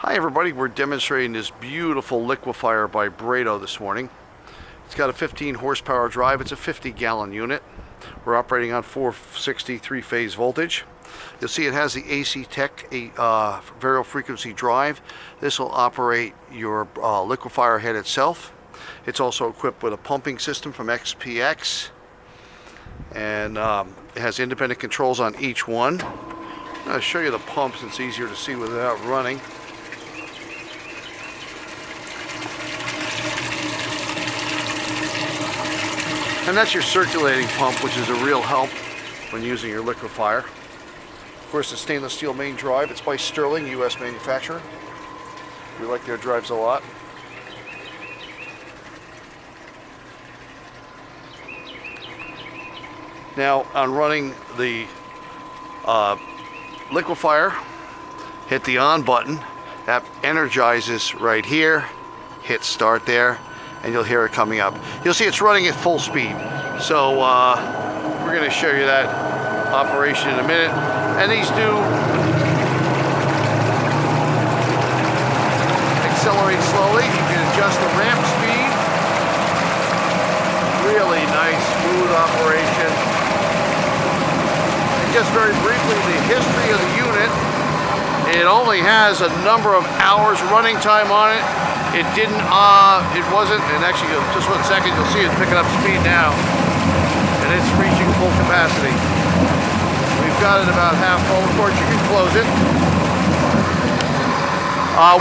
Hi everybody, we're demonstrating this beautiful liquefier by Breddo this morning. It's got a 15 horsepower drive. It's a 50-gallon unit. We're operating on 460 three-phase voltage. You'll see it has the AC Tech variable frequency drive. This will operate your liquefier head itself. It's also equipped with a pumping system from XPX, and it has independent controls on each one. I'll show you the pumps. It's easier to see without running. And that's your circulating pump, which is a real help when using your liquefier. Of course, the stainless steel main drive. It's by Sterling, U.S. manufacturer. We like their drives a lot. Now, on running the liquefier, hit the on button. That energizes right here. Hit start there, and you'll hear it coming up. You'll see it's running at full speed. So we're going to show you that operation in a minute. And these do accelerate slowly. You can adjust the ramp speed. Really nice, smooth operation. And just very briefly, the history of the unit. It only has a number of hours running time on it. It wasn't, and actually just 1 second, you'll see it picking up speed now, and it's reaching full capacity. We've got it about half full. Of course, you can close it.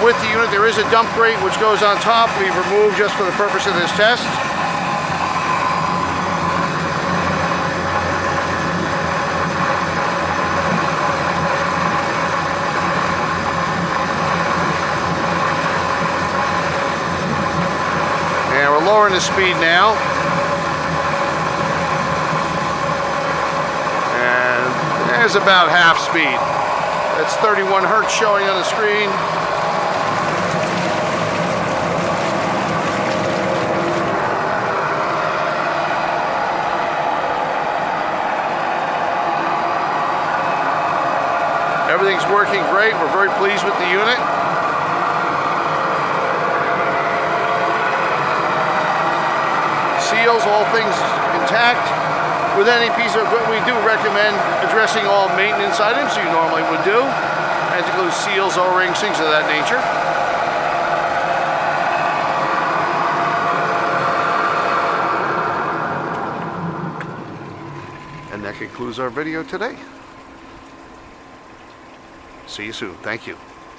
With the unit, there is a dump grate which goes on top. We've removed just for the purpose of this test. We're lowering the speed now. And there's about half speed. That's 31 hertz showing on the screen. Everything's working great. We're very pleased with the unit. Seals, all things intact. With any piece of equipment, we do recommend addressing all maintenance items you normally would do, and to include seals, O-rings, things of that nature. And that concludes our video today. See you soon. Thank you.